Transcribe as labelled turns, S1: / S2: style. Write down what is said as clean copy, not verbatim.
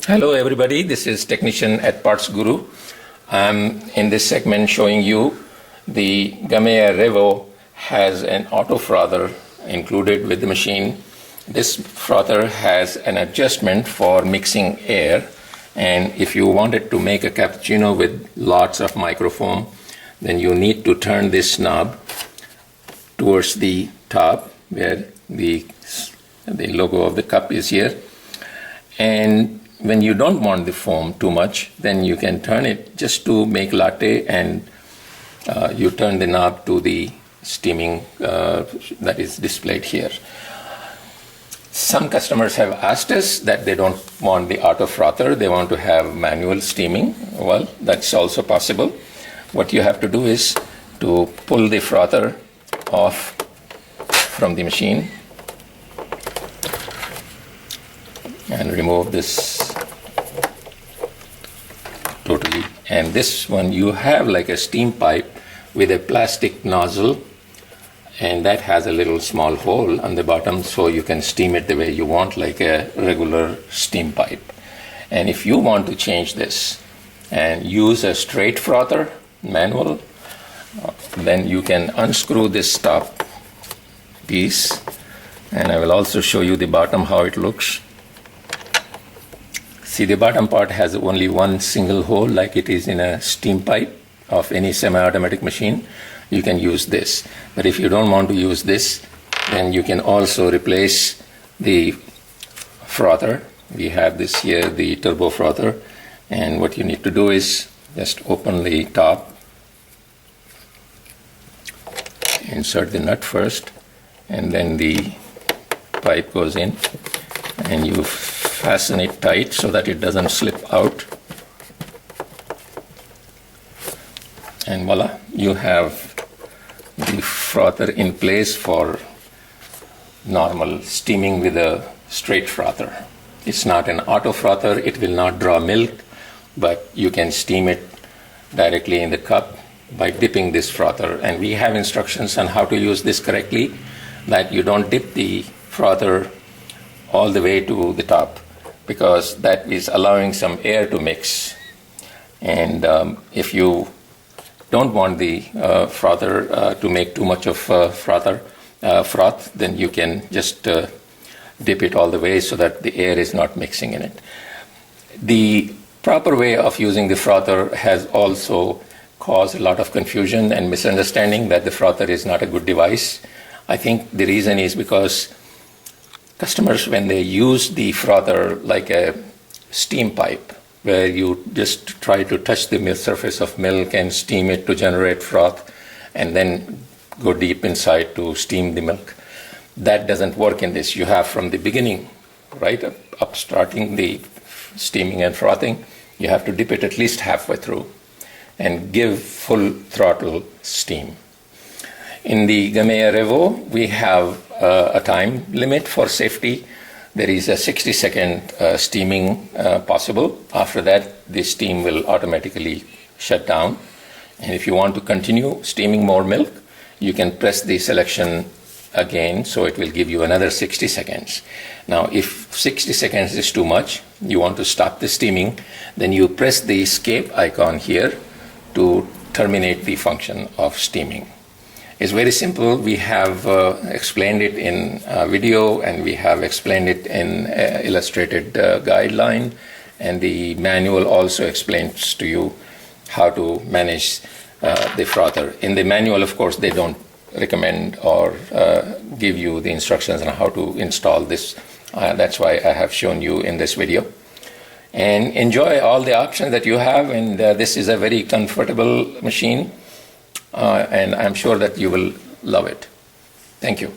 S1: Hello everybody, this is Technician at Parts Guru. I'm in this segment showing you the Gameya Revo has an auto frother included with the machine. This frother has an adjustment for mixing air, and if you wanted to make a cappuccino with lots of microfoam, then you need to turn this knob towards the top where the logo of the cup is here. And when you don't want the foam too much, then you can turn it just to make latte, and you turn the knob to the steaming that is displayed here. Some customers have asked us that they don't want the auto frother, they want to have manual steaming. Well, that's also possible. What you have to do is to pull the frother off from the machine and remove this totally. And this one, you have like a steam pipe with a plastic nozzle, and that has a little small hole on the bottom, so you can steam it the way you want, like a regular steam pipe. And if you want to change this and use a straight frother, manual, then you can unscrew this top piece, and I will also show you the bottom how it looks. See, the bottom part has only one single hole, like it is in a steam pipe of any semi-automatic machine. You can use this. But if you don't want to use this, then you can also replace the frother. We have this here, the turbo frother, and what you need to do is just open the top, insert the nut first, and then the pipe goes in, and you fasten it tight so that it doesn't slip out. And voila, you have the frother in place for normal steaming with a straight frother. It's not an auto frother, it will not draw milk, but you can steam it directly in the cup by dipping this frother. And we have instructions on how to use this correctly, that you don't dip the frother all the way to the top, because that is allowing some air to mix. And if you don't want the frother to make too much of froth, then you can just dip it all the way so that the air is not mixing in it. The proper way of using the frother has also caused a lot of confusion and misunderstanding that the frother is not a good device. I think the reason is because customers, when they use the frother like a steam pipe, where you just try to touch the surface of milk and steam it to generate froth, and then go deep inside to steam the milk, that doesn't work in this. You have from the beginning, right up starting the steaming and frothing, you have to dip it at least halfway through and give full throttle steam. In the Gameya Revo, we have a time limit for safety. There is a 60-second steaming possible. After that, the steam will automatically shut down. And if you want to continue steaming more milk, you can press the selection again, so it will give you another 60 seconds. Now, if 60 seconds is too much, you want to stop the steaming, then you press the escape icon here to terminate the function of steaming. It's very simple. We have explained it in video, and we have explained it in illustrated guideline, and the manual also explains to you how to manage the frother. In the manual, of course, they don't recommend or give you the instructions on how to install this. That's why I have shown you in this video. And enjoy all the options that you have, and this is a very comfortable machine. And I'm sure that you will love it. Thank you.